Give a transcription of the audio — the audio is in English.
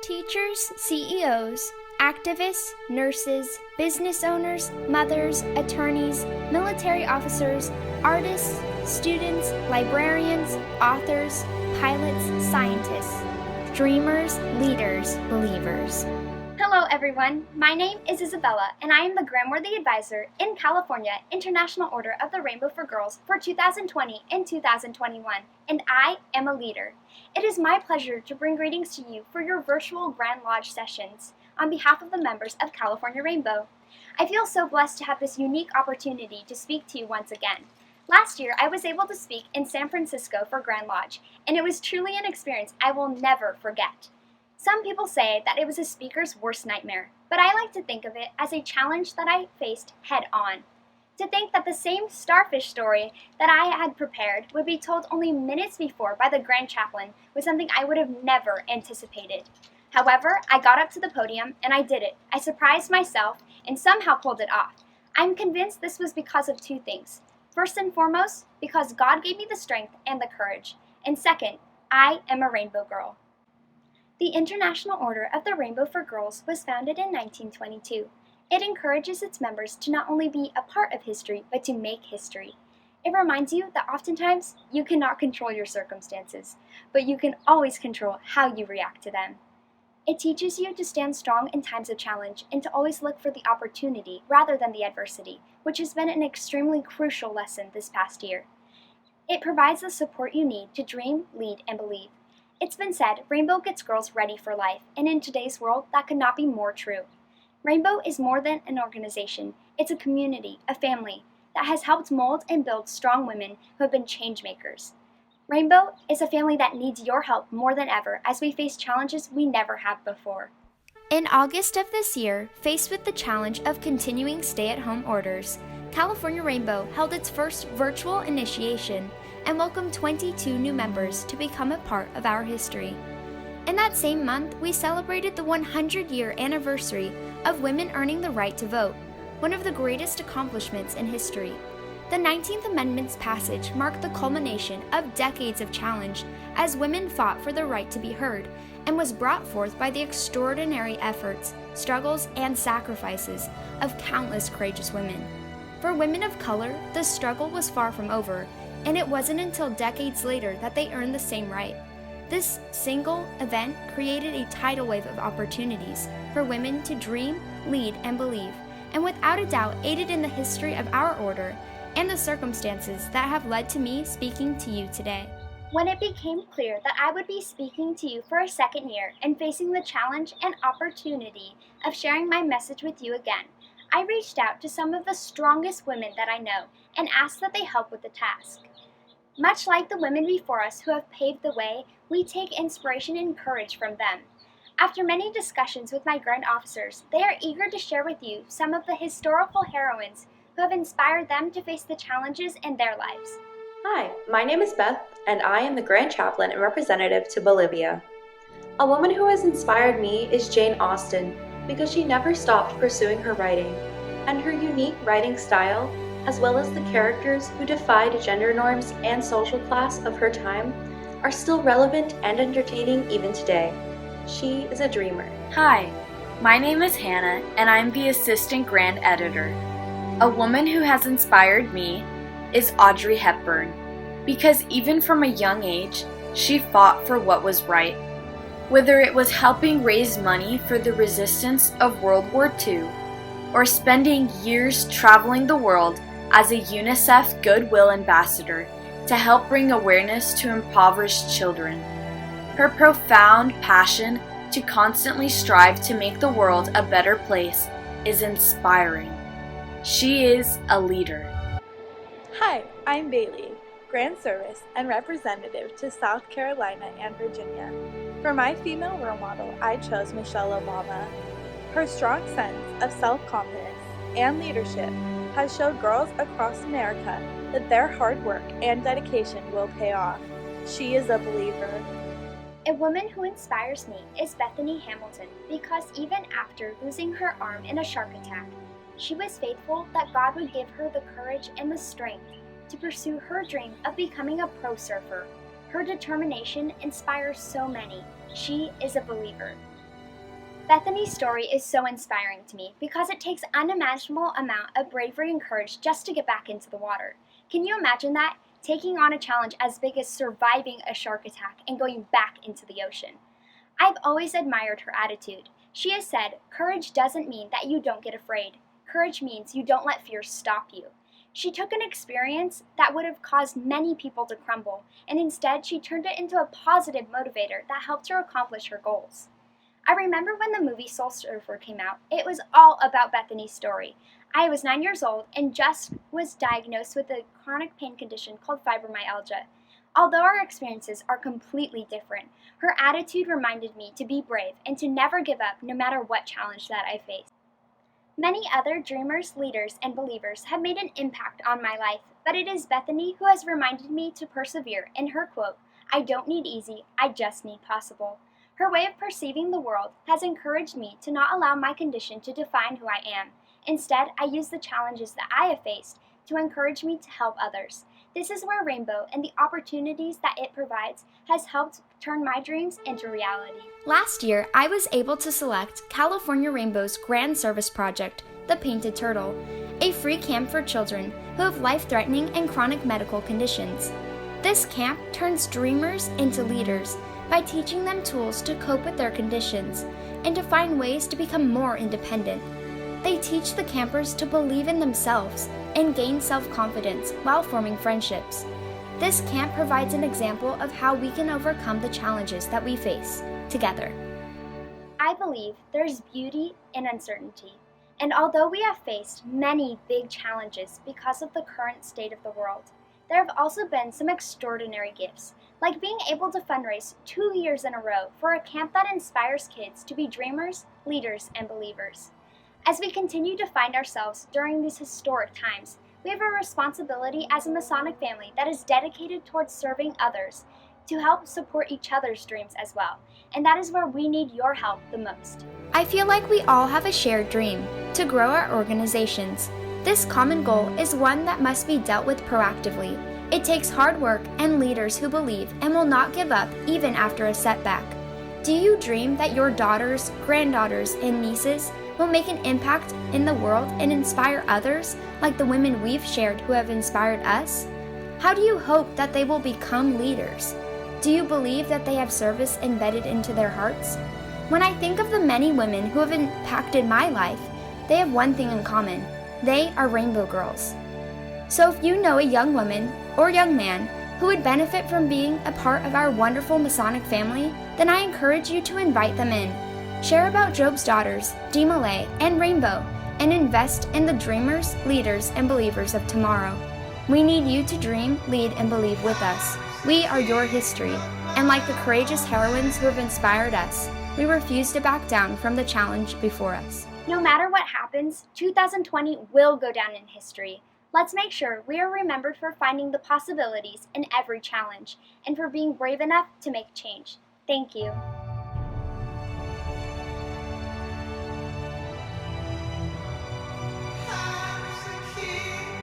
Teachers, CEOs, activists, nurses, business owners, mothers, attorneys, military officers, artists, students, librarians, authors, pilots, scientists, dreamers, leaders, believers. Hello everyone, my name is Isabella and I am the Grantworthy Advisor in California International Order of the Rainbow for Girls for 2020 and 2021, and I am a leader. It is my pleasure to bring greetings to you for your virtual Grand Lodge sessions on behalf of the members of California Rainbow. I feel so blessed to have this unique opportunity to speak to you once again. Last year, I was able to speak in San Francisco for Grand Lodge, and it was truly an experience I will never forget. Some people say that it was a speaker's worst nightmare, but I like to think of it as a challenge that I faced head-on. To think that the same starfish story that I had prepared would be told only minutes before by the Grand Chaplain was something I would have never anticipated. However, I got up to the podium and I did it. I surprised myself and somehow pulled it off. I'm convinced this was because of two things. First and foremost, because God gave me the strength and the courage. And second, I am a rainbow girl. The International Order of the Rainbow for Girls was founded in 1922. It encourages its members to not only be a part of history, but to make history. It reminds you that oftentimes you cannot control your circumstances, but you can always control how you react to them. It teaches you to stand strong in times of challenge and to always look for the opportunity rather than the adversity, which has been an extremely crucial lesson this past year. It provides the support you need to dream, lead, and believe. It's been said, Rainbow gets girls ready for life, and in today's world, that could not be more true. Rainbow is more than an organization. It's a community, a family, that has helped mold and build strong women who have been change makers. Rainbow is a family that needs your help more than ever as we face challenges we never have before. In August of this year, faced with the challenge of continuing stay-at-home orders, California Rainbow held its first virtual initiation and welcomed 22 new members to become a part of our history. In that same month, we celebrated the 100-year anniversary of women earning the right to vote, one of the greatest accomplishments in history. The 19th Amendment's passage marked the culmination of decades of challenge as women fought for the right to be heard and was brought forth by the extraordinary efforts, struggles, and sacrifices of countless courageous women. For women of color, the struggle was far from over, and it wasn't until decades later that they earned the same right. This single event created a tidal wave of opportunities for women to dream, lead, and believe, and without a doubt aided in the history of our order and the circumstances that have led to me speaking to you today. When it became clear that I would be speaking to you for a second year and facing the challenge and opportunity of sharing my message with you again, I reached out to some of the strongest women that I know and asked that they help with the task. Much like the women before us who have paved the way, we take inspiration and courage from them. After many discussions with my Grand Officers, they are eager to share with you some of the historical heroines who have inspired them to face the challenges in their lives. Hi, my name is Beth, and I am the Grand Chaplain and Representative to Bolivia. A woman who has inspired me is Jane Austen because she never stopped pursuing her writing, and her unique writing style, as well as the characters who defied gender norms and social class of her time, are still relevant and entertaining even today. She is a dreamer. Hi, my name is Hannah, and I'm the Assistant Grand Editor. A woman who has inspired me is Audrey Hepburn, because even from a young age, she fought for what was right. Whether it was helping raise money for the resistance of World War II, or spending years traveling the world as a UNICEF Goodwill Ambassador to help bring awareness to impoverished children. Her profound passion to constantly strive to make the world a better place is inspiring. She is a leader. Hi, I'm Bailey, Grand Service and Representative to South Carolina and Virginia. For my female role model, I chose Michelle Obama. Her strong sense of self-confidence and leadership has showed girls across America that their hard work and dedication will pay off. She is a believer. A woman who inspires me is Bethany Hamilton because even after losing her arm in a shark attack, she was faithful that God would give her the courage and the strength to pursue her dream of becoming a pro surfer. Her determination inspires so many. She is a believer. Bethany's story is so inspiring to me because it takes an unimaginable amount of bravery and courage just to get back into the water. Can you imagine that? Taking on a challenge as big as surviving a shark attack and going back into the ocean. I've always admired her attitude. She has said, courage doesn't mean that you don't get afraid. Courage means you don't let fear stop you. She took an experience that would have caused many people to crumble, and instead she turned it into a positive motivator that helped her accomplish her goals. I remember when the movie Soul Surfer came out, it was all about Bethany's story. I was 9 years old and just was diagnosed with a chronic pain condition called fibromyalgia. Although our experiences are completely different, her attitude reminded me to be brave and to never give up no matter what challenge that I face. Many other dreamers, leaders, and believers have made an impact on my life, but it is Bethany who has reminded me to persevere in her quote, "I don't need easy, I just need possible." Her way of perceiving the world has encouraged me to not allow my condition to define who I am. Instead, I use the challenges that I have faced to encourage me to help others. This is where Rainbow and the opportunities that it provides has helped turn my dreams into reality. Last year, I was able to select California Rainbow's Grand Service Project, The Painted Turtle, a free camp for children who have life-threatening and chronic medical conditions. This camp turns dreamers into leaders by teaching them tools to cope with their conditions and to find ways to become more independent. They teach the campers to believe in themselves and gain self-confidence while forming friendships. This camp provides an example of how we can overcome the challenges that we face together. I believe there's beauty in uncertainty, and although we have faced many big challenges because of the current state of the world, there have also been some extraordinary gifts, like being able to fundraise 2 years in a row for a camp that inspires kids to be dreamers, leaders, and believers. As we continue to find ourselves during these historic times, we have a responsibility as a Masonic family that is dedicated towards serving others to help support each other's dreams as well, and that is where we need your help the most. I feel like we all have a shared dream, to grow our organizations. This common goal is one that must be dealt with proactively. It takes hard work and leaders who believe and will not give up even after a setback. Do you dream that your daughters, granddaughters, and nieces will make an impact in the world and inspire others like the women we've shared who have inspired us? How do you hope that they will become leaders? Do you believe that they have service embedded into their hearts? When I think of the many women who have impacted my life, they have one thing in common. They are Rainbow Girls. So if you know a young woman or young man who would benefit from being a part of our wonderful Masonic family, then I encourage you to invite them in. Share about Job's daughters, Dee Malay, and Rainbow, and invest in the dreamers, leaders, and believers of tomorrow. We need you to dream, lead, and believe with us. We are your history, and like the courageous heroines who have inspired us, we refuse to back down from the challenge before us. No matter what happens, 2020 will go down in history. Let's make sure we are remembered for finding the possibilities in every challenge, and for being brave enough to make change. Thank you.